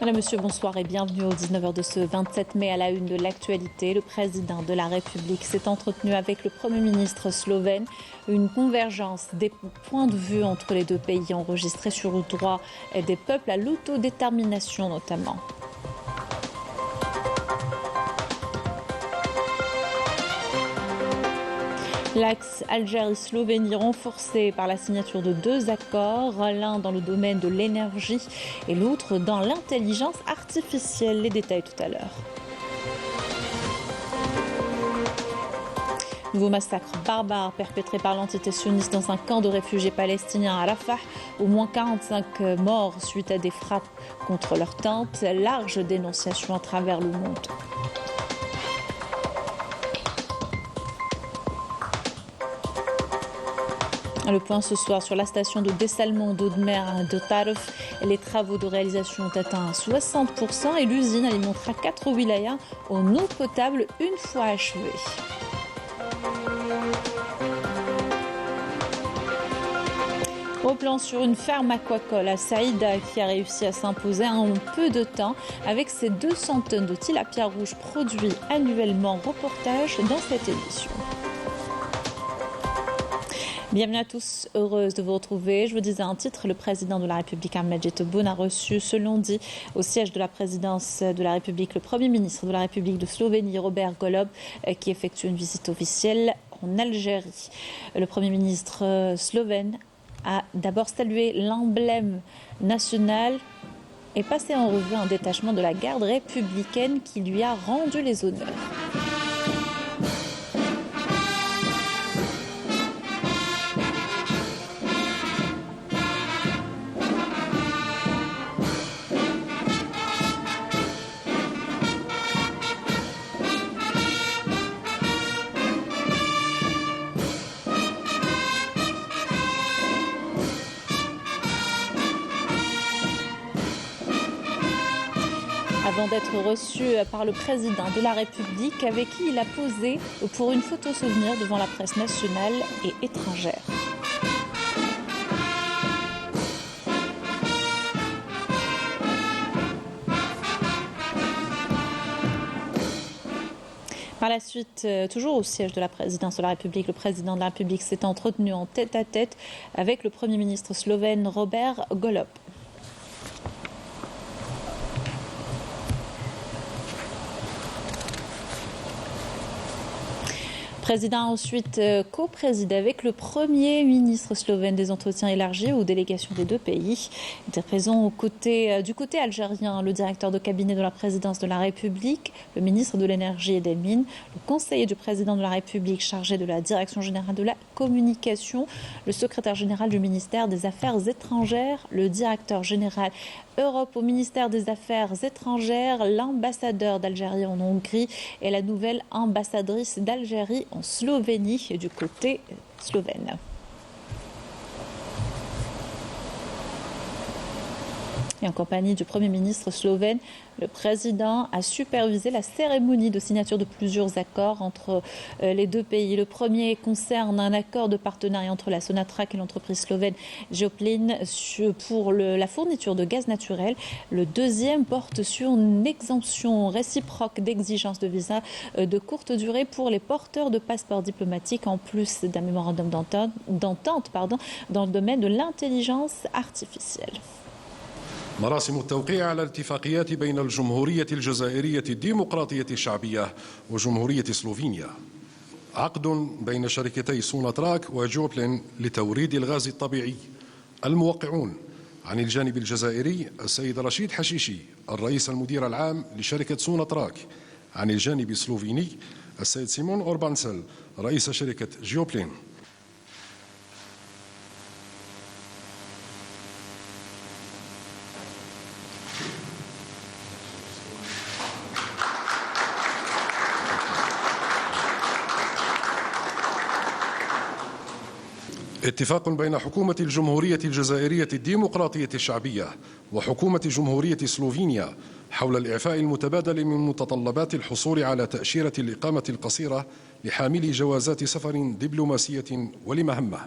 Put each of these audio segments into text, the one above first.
Madame, Monsieur, bonsoir et bienvenue au 19h de ce 27 mai à la une de l'actualité. Le président de la République s'est entretenu avec le Premier ministre slovène. Une convergence des points de vue entre les deux pays enregistrée sur le droit des peuples à l'autodétermination notamment. L'axe Algérie-Slovénie renforcé par la signature de deux accords, l'un dans le domaine de l'énergie et l'autre dans l'intelligence artificielle. Les détails tout à l'heure. Nouveau massacre barbare perpétré par l'entité sioniste dans un camp de réfugiés palestiniens à Rafah. Au moins 45 morts suite à des frappes contre leurs tentes. Large dénonciation à travers le monde. Le point ce soir sur la station de dessalement d'eau de mer de Taruf. Les travaux de réalisation ont atteint 60% et l'usine alimentera 4 wilayas en eau potable une fois achevée. Au plan sur une ferme aquacole à Saïda qui a réussi à s'imposer en peu de temps avec ses 200 tonnes de tilapia rouge produits annuellement. Reportage dans cette édition. Bienvenue à tous, heureuse de vous retrouver. Je vous disais un titre, le président de la République Ahmed Tebboune a reçu ce lundi au siège de la présidence de la République le Premier ministre de la République de Slovénie, Robert Golob, qui effectue une visite officielle en Algérie. Le Premier ministre slovène a d'abord salué l'emblème national et passé en revue un détachement de la garde républicaine qui lui a rendu les honneurs. Avant d'être reçu par le président de la République avec qui il a posé pour une photo souvenir devant la presse nationale et étrangère. Par la suite, toujours au siège de la présidence de la République, le président de la République s'est entretenu en tête-à-tête avec le Premier ministre slovène Robert Golob. Le président a ensuite co-présidé avec le Premier ministre slovène des entretiens élargis aux délégations des deux pays. Il était présent du côté algérien, le directeur de cabinet de la présidence de la République, le ministre de l'énergie et des mines, le conseiller du président de la République chargé de la direction générale de la communication, le secrétaire général du ministère des Affaires étrangères, le directeur général Europe au ministère des Affaires étrangères, l'ambassadeur d'Algérie en Hongrie et la nouvelle ambassadrice d'Algérie en Slovénie du côté slovène. Et en compagnie du Premier ministre slovène, le président a supervisé la cérémonie de signature de plusieurs accords entre les deux pays. Le premier concerne un accord de partenariat entre la Sonatrach et l'entreprise slovène Geoplin pour la fourniture de gaz naturel. Le deuxième porte sur une exemption réciproque d'exigence de visa de courte durée pour les porteurs de passeports diplomatiques, en plus d'un mémorandum d'entente dans le domaine de l'intelligence artificielle. مراسم التوقيع على الاتفاقيات بين الجمهورية الجزائرية الديمقراطية الشعبية وجمهورية سلوفينيا. عقد بين شركتي سوناتراك وجوبلين لتوريد الغاز الطبيعي. الموقعون عن الجانب الجزائري السيد رشيد حشيشي الرئيس المدير العام لشركة سوناتراك. عن الجانب السلوفيني السيد سيمون أوربانسل رئيس شركة جيوبلين. اتفاق بين حكومة الجمهورية الجزائرية الديمقراطية الشعبية وحكومة جمهورية سلوفينيا حول الإعفاء المتبادل من متطلبات الحصول على تأشيرة الإقامة القصيرة لحاملي جوازات سفر دبلوماسية ولمهمة.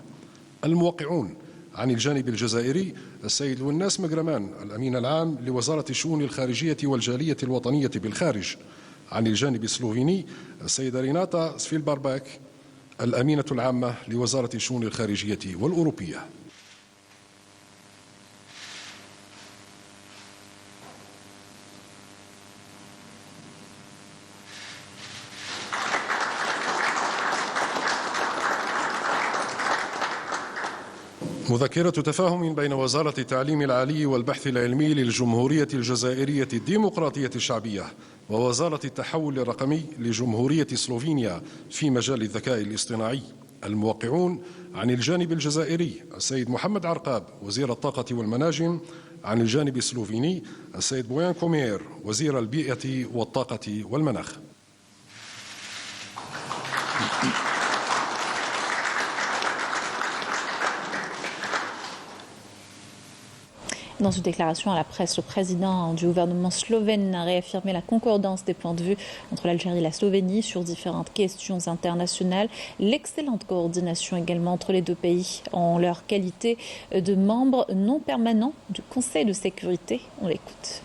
الموقعون عن الجانب الجزائري السيد لوناس مقرمان الأمين العام لوزارة الشؤون الخارجية والجالية الوطنية بالخارج. عن الجانب السلوفيني السيدة ريناتا سفيلبارباك الأمينة العامة لوزارة الشؤون الخارجية والأوروبية. مذكرة تفاهم بين وزارة التعليم العالي والبحث العلمي للجمهورية الجزائرية الديمقراطية الشعبية ووزارة التحول الرقمي لجمهورية سلوفينيا في مجال الذكاء الاصطناعي. الموقعون عن الجانب الجزائري السيد محمد عرقاب وزير الطاقة والمناجم. عن الجانب السلوفيني السيد بويان كومير وزير البيئة والطاقة والمناخ. Dans une déclaration à la presse, le président du gouvernement slovène a réaffirmé la concordance des points de vue entre l'Algérie et la Slovénie sur différentes questions internationales, l'excellente coordination également entre les deux pays en leur qualité de membres non permanents du Conseil de sécurité. On l'écoute.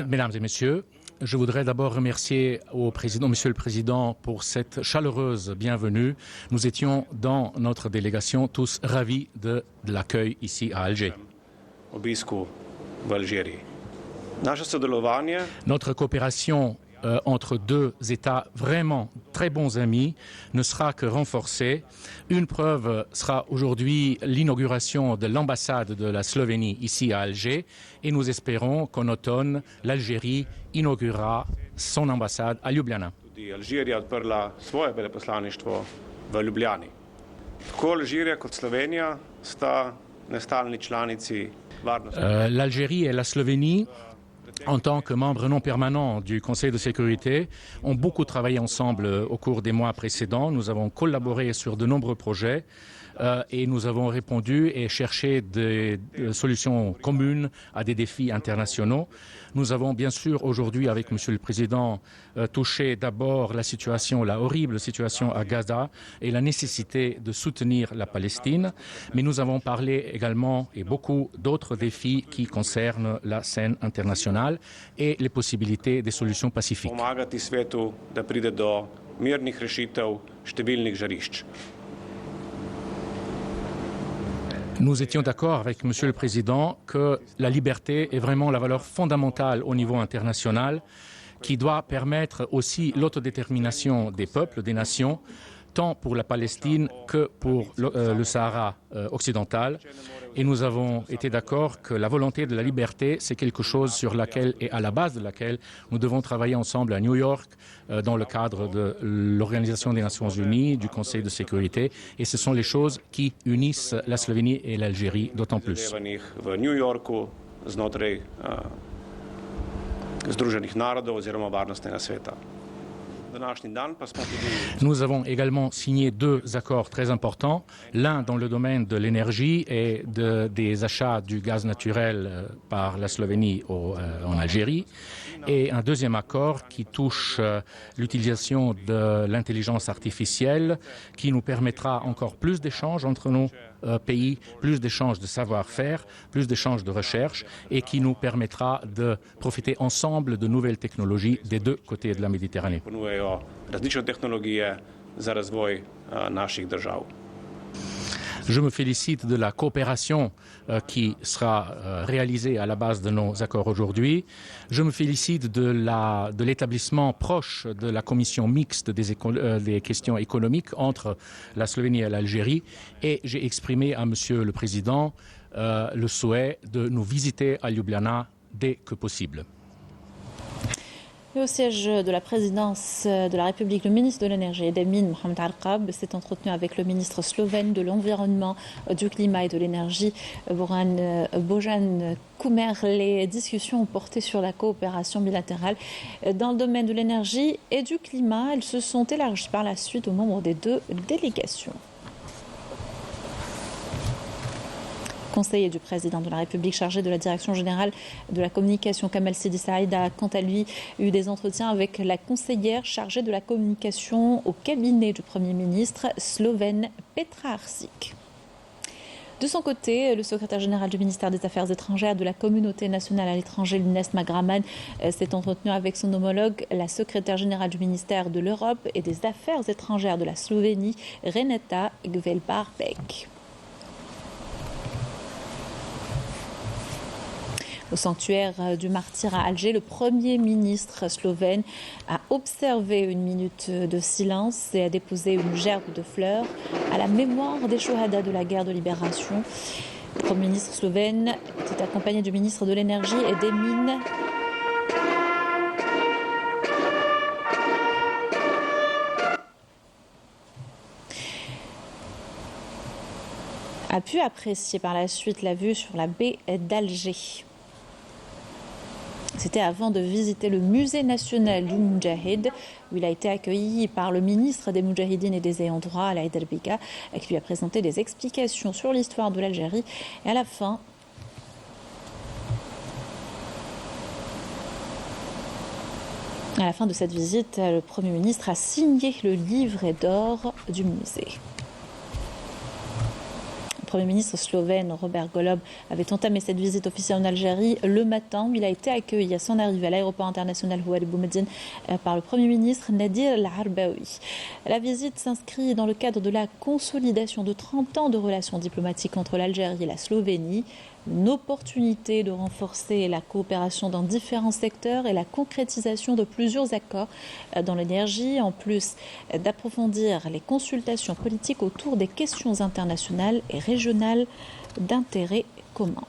Mesdames et messieurs, je voudrais d'abord remercier Monsieur le Président, pour cette chaleureuse bienvenue. Nous étions dans notre délégation tous ravis de l'accueil ici à Alger. Notre coopération entre deux États vraiment très bons amis ne sera que renforcée. Une preuve sera aujourd'hui l'inauguration de l'ambassade de la Slovénie ici à Alger et nous espérons qu'en automne, l'Algérie inaugurera son ambassade à Ljubljana. L'Algérie et la Slovénie, en tant que membres non permanents du Conseil de sécurité, ont beaucoup travaillé ensemble au cours des mois précédents. Nous avons collaboré sur de nombreux projets et nous avons répondu et cherché des solutions communes à des défis internationaux. Nous avons bien sûr aujourd'hui avec Monsieur le Président touché d'abord la horrible situation à Gaza et la nécessité de soutenir la Palestine, mais nous avons parlé également et beaucoup d'autres défis qui concernent la scène internationale et les possibilités des solutions pacifiques. Nous étions d'accord avec Monsieur le Président que la liberté est vraiment la valeur fondamentale au niveau international qui doit permettre aussi l'autodétermination des peuples, des nations, tant pour la Palestine que pour le Sahara occidental. Et nous avons été d'accord que la volonté de la liberté, c'est quelque chose sur laquelle et à la base de laquelle nous devons travailler ensemble à New York dans le cadre de l'Organisation des Nations Unies, du Conseil de sécurité. Et ce sont les choses qui unissent la Slovénie et l'Algérie d'autant plus. Nous avons également signé deux accords très importants, l'un dans le domaine de l'énergie et des achats du gaz naturel par la Slovénie en Algérie, et un deuxième accord qui touche l'utilisation de l'intelligence artificielle, qui nous permettra encore plus d'échanges entre nos pays, plus d'échanges de savoir-faire, plus d'échanges de recherche, et qui nous permettra de profiter ensemble de nouvelles technologies des deux côtés de la Méditerranée. Je me félicite de la coopération qui sera réalisée à la base de nos accords aujourd'hui. Je me félicite de l'établissement proche de la commission mixte des questions économiques entre la Slovénie et l'Algérie. Et j'ai exprimé à Monsieur le Président le souhait de nous visiter à Ljubljana dès que possible. Et au siège de la présidence de la République, le ministre de l'Énergie et des Mines, Mohamed Arqab, s'est entretenu avec le ministre slovène de l'Environnement, du Climat et de l'Énergie, Bojan Kumer. Les discussions ont porté sur la coopération bilatérale dans le domaine de l'énergie et du climat. Elles se sont élargies par la suite aux membres des deux délégations. Conseiller du président de la République chargé de la direction générale de la communication, Kamal Sidi Saïd, a quant à lui eu des entretiens avec la conseillère chargée de la communication au cabinet du Premier ministre slovène Petra Arsic. De son côté, le secrétaire général du ministère des Affaires étrangères de la communauté nationale à l'étranger, Lunes Magraman, s'est entretenu avec son homologue, la secrétaire générale du ministère de l'Europe et des Affaires étrangères de la Slovénie, Renata Gvelbarbek. Au sanctuaire du Martyr à Alger, le Premier ministre slovène a observé une minute de silence et a déposé une gerbe de fleurs à la mémoire des Shohada de la guerre de libération. Le Premier ministre slovène était accompagné du ministre de l'Énergie et des Mines. A pu apprécier par la suite la vue sur la baie d'Alger. C'était avant de visiter le musée national du Moudjahid, où il a été accueilli par le ministre des Moudjahidines et des ayants droit, Alaïd Albeka, qui lui a présenté des explications sur l'histoire de l'Algérie. Et à la fin de cette visite, le Premier ministre a signé le livret d'or du musée. Le Premier ministre slovène Robert Golob avait entamé cette visite officielle en Algérie le matin où il a été accueilli à son arrivée à l'aéroport international Houari Boumediene par le Premier ministre Nadir El-Arbaoui. La visite s'inscrit dans le cadre de la consolidation de 30 ans de relations diplomatiques entre l'Algérie et la Slovénie, une opportunité de renforcer la coopération dans différents secteurs et la concrétisation de plusieurs accords dans l'énergie, en plus d'approfondir les consultations politiques autour des questions internationales et régionales d'intérêt commun.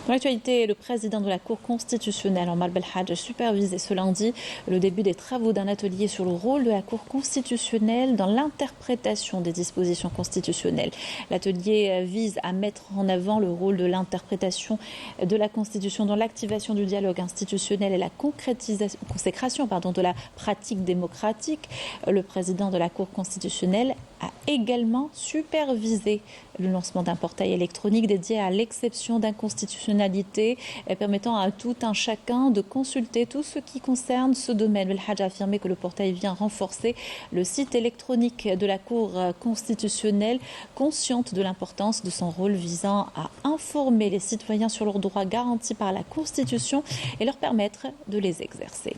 Dans l'actualité, le président de la Cour constitutionnelle, Omar Belhadj, a supervisé ce lundi le début des travaux d'un atelier sur le rôle de la Cour constitutionnelle dans l'interprétation des dispositions constitutionnelles. L'atelier vise à mettre en avant le rôle de l'interprétation de la Constitution dans l'activation du dialogue institutionnel et la consécration de la pratique démocratique. Le président de la Cour constitutionnelle a également supervisé le lancement d'un portail électronique dédié à l'exception d'inconstitutionnalité permettant à tout un chacun de consulter tout ce qui concerne ce domaine. El Hadj a affirmé que le portail vient renforcer le site électronique de la Cour constitutionnelle, consciente de l'importance de son rôle visant à informer les citoyens sur leurs droits garantis par la Constitution et leur permettre de les exercer.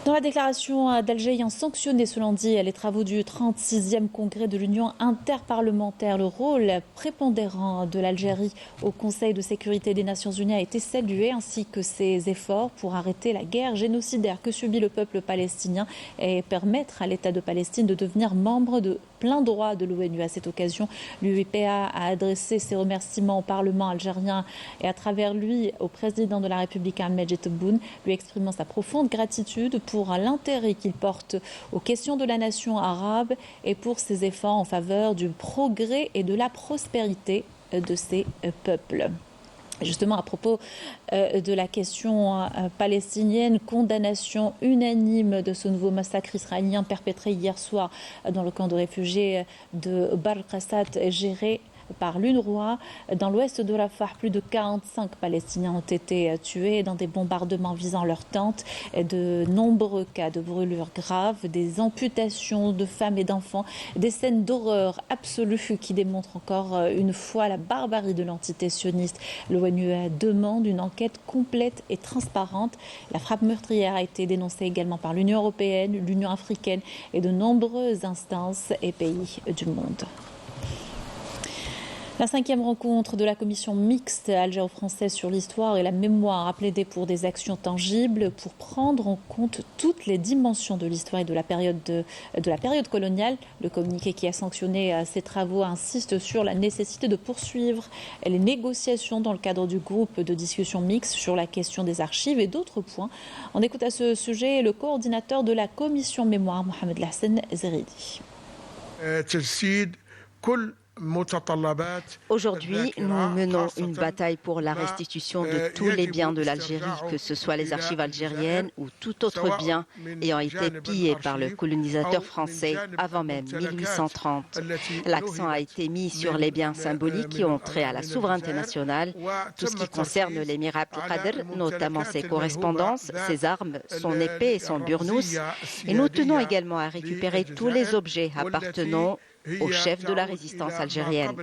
Dans la déclaration d'Alger ayant sanctionné ce lundi les travaux du 36e congrès de l'Union interparlementaire, le rôle prépondérant de l'Algérie au Conseil de sécurité des Nations Unies a été salué, ainsi que ses efforts pour arrêter la guerre génocidaire que subit le peuple palestinien et permettre à l'État de Palestine de devenir membre de plein droit de l'ONU. À cette occasion, l'UIPA a adressé ses remerciements au Parlement algérien et à travers lui au président de la République Ahmed Tebboune, lui exprimant sa profonde gratitude pour l'intérêt qu'il porte aux questions de la nation arabe et pour ses efforts en faveur du progrès et de la prospérité de ces peuples. Justement, à propos de la question palestinienne, condamnation unanime de ce nouveau massacre israélien perpétré hier soir dans le camp de réfugiés de Bar Qassat, géré par l'UNRWA. Dans l'ouest de Rafah, plus de 45 Palestiniens ont été tués dans des bombardements visant leurs tentes. De nombreux cas de brûlures graves, des amputations de femmes et d'enfants, des scènes d'horreur absolue qui démontrent encore une fois la barbarie de l'entité sioniste. L'ONU demande une enquête complète et transparente. La frappe meurtrière a été dénoncée également par l'Union européenne, l'Union africaine et de nombreuses instances et pays du monde. La 5e rencontre de la commission mixte algéro-française sur l'histoire et la mémoire a plaidé pour des actions tangibles pour prendre en compte toutes les dimensions de l'histoire et de la période coloniale. Le communiqué qui a sanctionné ces travaux insiste sur la nécessité de poursuivre les négociations dans le cadre du groupe de discussion mixte sur la question des archives et d'autres points. On écoute à ce sujet le coordinateur de la commission mémoire, Mohamed Lahsen Zeridi. Aujourd'hui, nous menons une bataille pour la restitution de tous les biens de l'Algérie, que ce soit les archives algériennes ou tout autre bien ayant été pillé par le colonisateur français avant même 1830. L'accent a été mis sur les biens symboliques qui ont trait à la souveraineté nationale, tout ce qui concerne l'émirat Abdelkader, notamment ses correspondances, ses armes, son épée et son burnous. Et nous tenons également à récupérer tous les objets appartenant au chef de la résistance algérienne.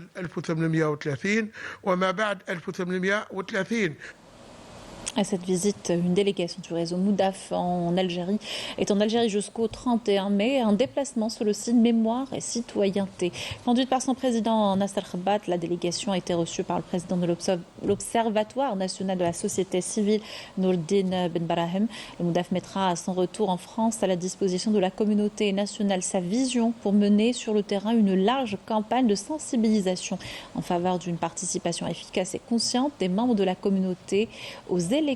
À cette visite, une délégation du réseau Moudaf en Algérie est en Algérie jusqu'au 31 mai. Un déplacement sur le site Mémoire et Citoyenneté. Conduite par son président Nasser Khabat, la délégation a été reçue par le président de l'Observatoire national de la société civile, Nourdine Ben Barahem. Le Moudaf mettra à son retour en France à la disposition de la communauté nationale sa vision pour mener sur le terrain une large campagne de sensibilisation en faveur d'une participation efficace et consciente des membres de la communauté aux élections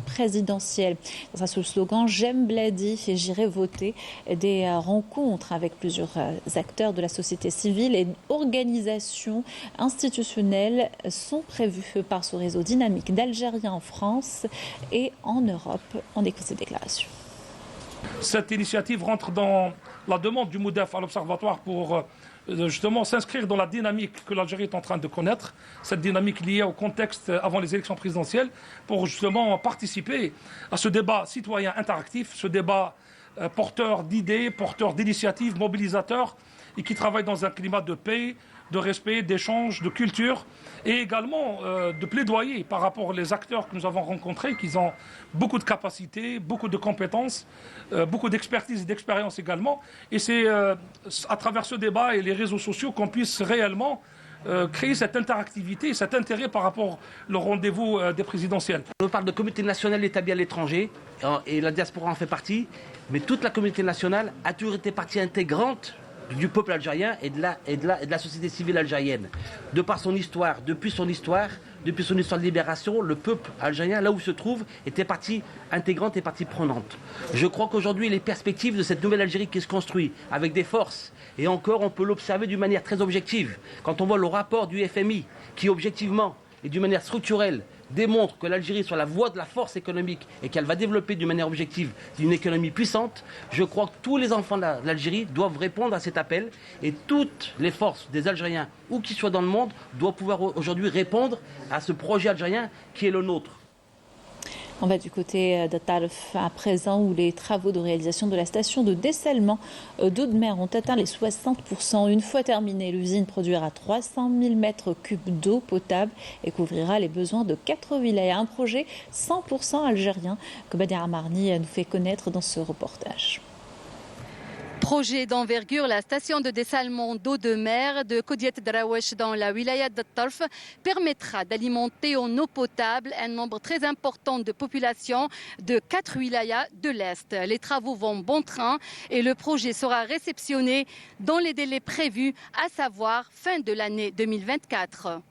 présidentielles. Dans ce slogan, j'aime Bladi et j'irai voter. Des rencontres avec plusieurs acteurs de la société civile et organisations institutionnelles sont prévues par ce réseau dynamique d'Algériens en France et en Europe. On écoute ces déclarations. Cette initiative rentre dans la demande du MOUDEF à l'Observatoire pour justement s'inscrire dans la dynamique que l'Algérie est en train de connaître, cette dynamique liée au contexte avant les élections présidentielles, pour justement participer à ce débat citoyen interactif, ce débat porteur d'idées, porteur d'initiatives, mobilisateur, et qui travaille dans un climat de paix, de respect, d'échange, de culture, et également de plaidoyer par rapport aux acteurs que nous avons rencontrés, qui ont beaucoup de capacités, beaucoup de compétences, beaucoup d'expertise et d'expérience également. Et c'est à travers ce débat et les réseaux sociaux qu'on puisse réellement créer cette interactivité, cet intérêt par rapport au rendez-vous des présidentielles. On parle de communauté nationale établie à l'étranger, et la diaspora en fait partie, mais toute la communauté nationale a toujours été partie intégrante du peuple algérien et de la société civile algérienne. De par son histoire, depuis son histoire de libération, le peuple algérien, là où il se trouve, était partie intégrante et partie prenante. Je crois qu'aujourd'hui, les perspectives de cette nouvelle Algérie qui se construit, avec des forces, et encore on peut l'observer d'une manière très objective, quand on voit le rapport du FMI, qui objectivement et d'une manière structurelle démontre que l'Algérie est sur la voie de la force économique et qu'elle va développer d'une manière objective une économie puissante, je crois que tous les enfants de l'Algérie doivent répondre à cet appel et toutes les forces des Algériens, où qu'ils soient dans le monde, doivent pouvoir aujourd'hui répondre à ce projet algérien qui est le nôtre. On va du côté de Tarf à présent, où les travaux de réalisation de la station de dessalement d'eau de mer ont atteint les 60%. Une fois terminée, l'usine produira 300 000 mètres cubes d'eau potable et couvrira les besoins de 4 wilayas. Un projet 100% algérien que Badia Amarni nous fait connaître dans ce reportage. Projet d'envergure, la station de dessalement d'eau de mer de Kodiet Drawesh dans la wilaya de Tarf permettra d'alimenter en eau potable un nombre très important de populations de 4 wilayas de l'Est. Les travaux vont bon train et le projet sera réceptionné dans les délais prévus, à savoir fin de l'année 2024.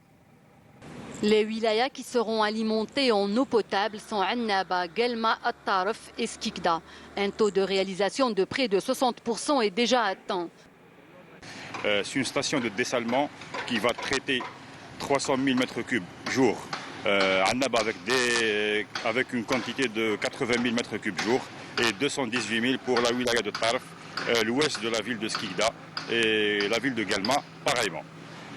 Les wilayas qui seront alimentés en eau potable sont Annaba, Guelma, At-Tarf et Skikda. Un taux de réalisation de près de 60% est déjà atteint. C'est une station de dessalement qui va traiter 300 000 m3 jour. Annaba avec une quantité de 80 000 m3 jour et 218 000 pour la wilaya de Tarf, l'ouest de la ville de Skikda et la ville de Guelma pareillement.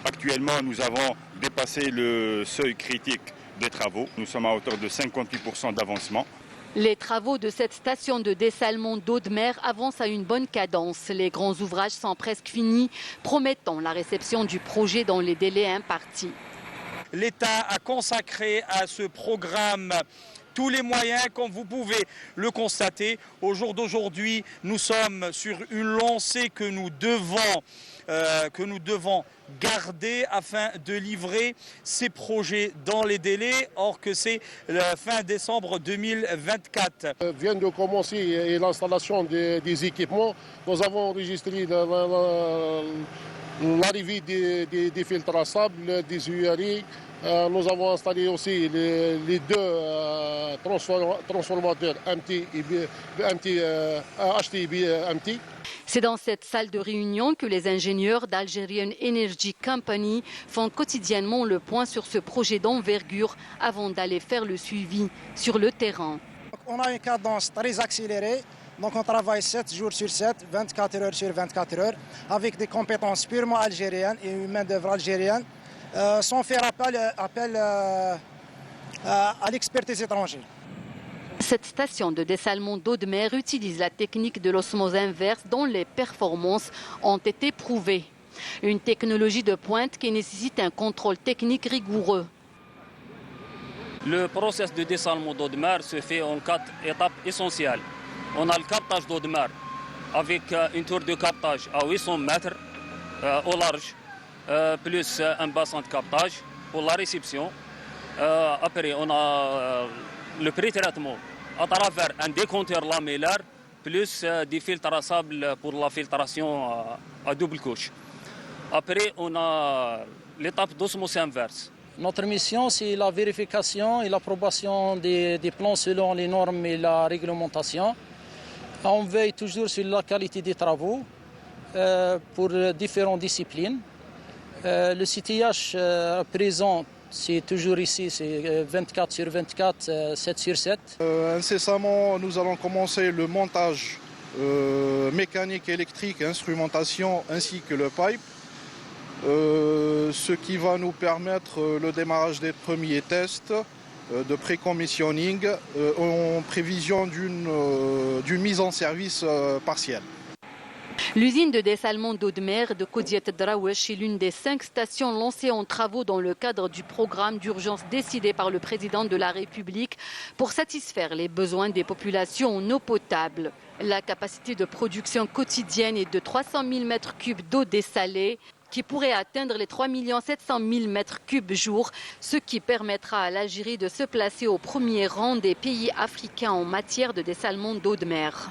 Actuellement, nous avons dépassé le seuil critique des travaux. Nous sommes à hauteur de 58% d'avancement. Les travaux de cette station de dessalement d'eau de mer avancent à une bonne cadence. Les grands ouvrages sont presque finis, promettant la réception du projet dans les délais impartis. L'État a consacré à ce programme tous les moyens, comme vous pouvez le constater. Au jour d'aujourd'hui, nous sommes sur une lancée que nous devons garder afin de livrer ces projets dans les délais, or que c'est la fin décembre 2024. Vient de commencer l'installation des équipements. Nous avons enregistré l'arrivée des filtres à sable, des URI. Nous avons installé aussi les deux transformateurs MT et BMT. C'est dans cette salle de réunion que les ingénieurs d'Algerian Energy Company font quotidiennement le point sur ce projet d'envergure avant d'aller faire le suivi sur le terrain. On a une cadence très accélérée. Donc on travaille 7 jours sur 7, 24 heures sur 24 heures, avec des compétences purement algériennes et une main-d'œuvre algérienne, sans faire appel à l'expertise étrangère. Cette station de dessalement d'eau de mer utilise la technique de l'osmose inverse dont les performances ont été prouvées. Une technologie de pointe qui nécessite un contrôle technique rigoureux. Le processus de dessalement d'eau de mer se fait en 4 étapes essentielles. On a le captage d'eau de mer avec une tour de captage à 800 mètres au large, plus un bassin de captage pour la réception. Après, on a le pré-traitement à travers un décompteur lamellaire, plus des filtres à sable pour la filtration à double couche. Après, on a l'étape d'osmose inverse. Notre mission, c'est la vérification et l'approbation des plans selon les normes et la réglementation. On veille toujours sur la qualité des travaux pour différentes disciplines. Le CTH présent, c'est toujours ici, c'est 24 sur 24, 7 sur 7. Incessamment, nous allons commencer le montage mécanique, électrique, instrumentation ainsi que le pipe. Ce qui va nous permettre le démarrage des premiers tests de pré-commissioning en prévision d'une mise en service partielle. L'usine de dessalement d'eau de mer de Kodiet Draouech est l'une des 5 stations lancées en travaux dans le cadre du programme d'urgence décidé par le président de la République pour satisfaire les besoins des populations en eau potable. La capacité de production quotidienne est de 300 000 m3 d'eau dessalée, qui pourrait atteindre les 3 700 000 m3 jour, ce qui permettra à l'Algérie de se placer au premier rang des pays africains en matière de dessalement d'eau de mer.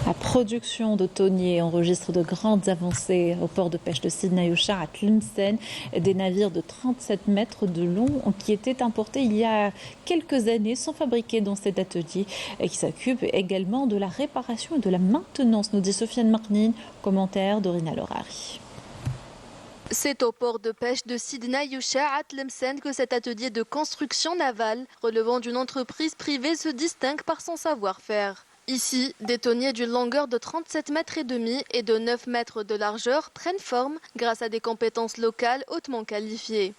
La production de thoniers enregistre de grandes avancées au port de pêche de Sidi Youcha à Tlemcen. Des navires de 37 mètres de long qui étaient importés il y a quelques années sont fabriqués dans cet atelier qui s'occupe également de la réparation et de la maintenance, nous dit Sofiane Marnine, commentaire d'Orina Lorari. C'est au port de pêche de Sidi Youcha à Tlemcen que cet atelier de construction navale relevant d'une entreprise privée se distingue par son savoir-faire. Ici, des thoniers d'une longueur de 37 mètres et demi et de 9 mètres de largeur prennent forme grâce à des compétences locales hautement qualifiées.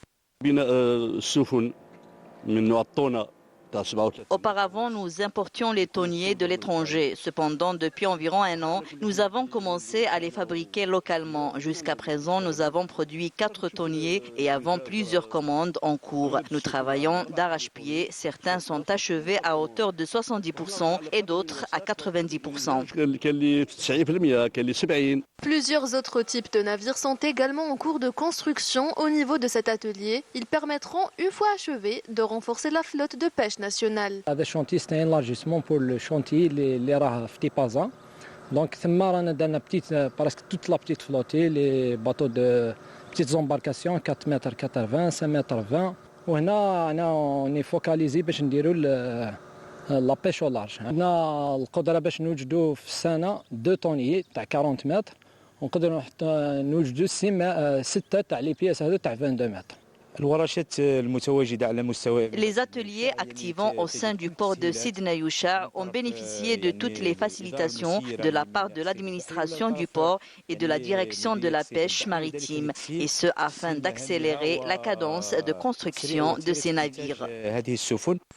Auparavant, nous importions les thoniers de l'étranger. Cependant, depuis environ 1 an, nous avons commencé à les fabriquer localement. Jusqu'à présent, nous avons produit 4 thoniers et avons plusieurs commandes en cours. Nous travaillons d'arrache-pied. Certains sont achevés à hauteur de 70% et d'autres à 90%. Plusieurs autres types de navires sont également en cours de construction au niveau de cet atelier. Ils permettront, une fois achevés, de renforcer la flotte de pêche nationale. هذا chantier c'est un élargissement pour le chantier اللي راه في طيبازا. Donc ثما رانا درنا presque toute la petite flotte, les bateaux de petites embarcations 4 mètres 80, 5 mètres 20. وهنا on est focalisé باش نديروا la pêche au large. عندنا القدرة باش نوجدوا في السنة 2 طونيي تاع 40 متر ونقدروا نوجدوا 6 تاع لي بياس هذو تاع 22 متر. Les ateliers activant au sein du port de Sidi Youcha ont bénéficié de toutes les facilitations de la part de l'administration du port et de la direction de la pêche maritime, et ce afin d'accélérer la cadence de construction de ces navires.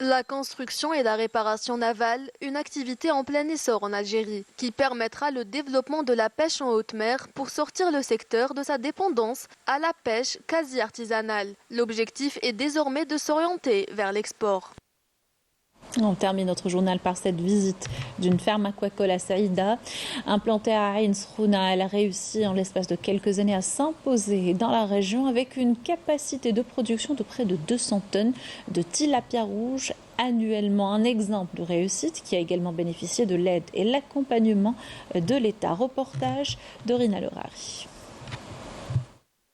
La construction et la réparation navale, une activité en plein essor en Algérie, qui permettra le développement de la pêche en haute mer pour sortir le secteur de sa dépendance à la pêche quasi artisanale. L'objectif est désormais de s'orienter vers l'export. On termine notre journal par cette visite d'une ferme aquacole à Saïda. Implantée à Ain Srouna, elle a réussi en l'espace de quelques années à s'imposer dans la région avec une capacité de production de près de 200 tonnes de tilapia rouge annuellement. Un exemple de réussite qui a également bénéficié de l'aide et l'accompagnement de l'État. Reportage d'Orina Lorari.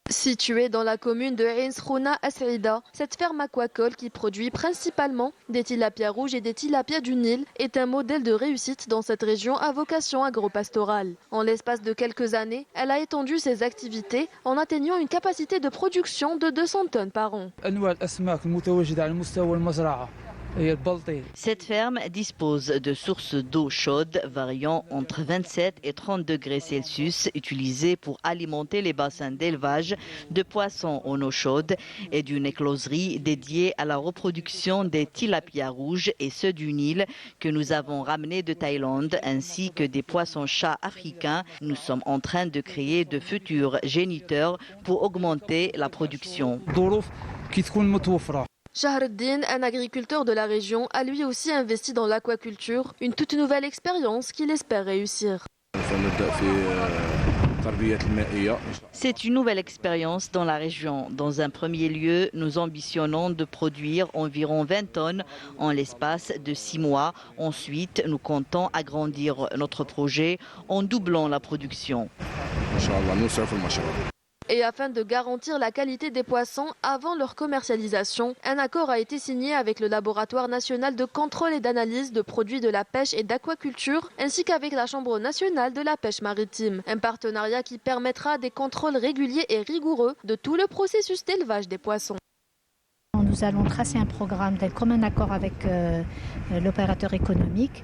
Située dans la commune de Ain Srouna à Saïda, cette ferme aquacole qui produit principalement des tilapias rouges et des tilapias du Nil est un modèle de réussite dans cette région à vocation agropastorale. En l'espace de quelques années, elle a étendu ses activités en atteignant une capacité de production de 200 tonnes par an. Cette ferme dispose de sources d'eau chaude variant entre 27 et 30 degrés Celsius utilisées pour alimenter les bassins d'élevage de poissons en eau chaude et d'une écloserie dédiée à la reproduction des tilapias rouges et ceux du Nil que nous avons ramenés de Thaïlande ainsi que des poissons-chats africains. Nous sommes en train de créer de futurs géniteurs pour augmenter la production. Shahreddin, un agriculteur de la région, a lui aussi investi dans l'aquaculture, une toute nouvelle expérience qu'il espère réussir. C'est une nouvelle expérience dans la région. Dans un premier lieu, nous ambitionnons de produire environ 20 tonnes en l'espace de 6 mois. Ensuite, nous comptons agrandir notre projet en doublant la production. Et afin de garantir la qualité des poissons avant leur commercialisation, un accord a été signé avec le Laboratoire national de contrôle et d'analyse de produits de la pêche et d'aquaculture, ainsi qu'avec la Chambre nationale de la pêche maritime. Un partenariat qui permettra des contrôles réguliers et rigoureux de tout le processus d'élevage des poissons. Nous allons tracer un programme d'un commun accord avec l'opérateur économique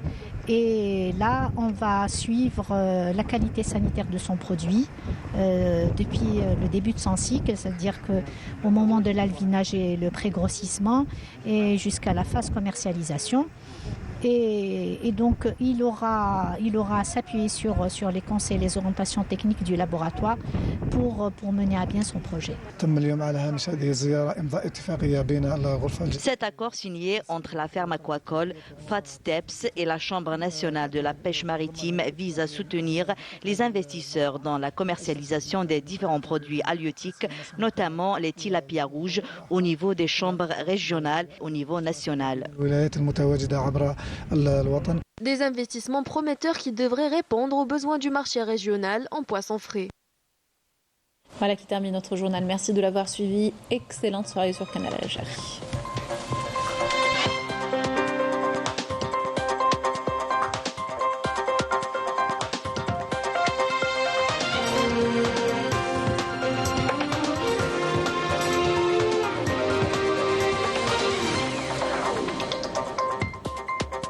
et là on va suivre la qualité sanitaire de son produit depuis le début de son cycle, c'est-à-dire qu'au moment de l'alvinage et le pré-grossissement et jusqu'à la phase commercialisation. Et donc il aura à s'appuyer sur les conseils et les orientations techniques du laboratoire pour mener à bien son projet. Cet accord signé entre la ferme aquacole Fat Steps et la Chambre nationale de la pêche maritime vise à soutenir les investisseurs dans la commercialisation des différents produits halieutiques, notamment les tilapias rouges, au niveau des chambres régionales, au niveau national. Des investissements prometteurs qui devraient répondre aux besoins du marché régional en poissons frais. Voilà qui termine notre journal. Merci de l'avoir suivi. Excellente soirée sur Canal Algérie.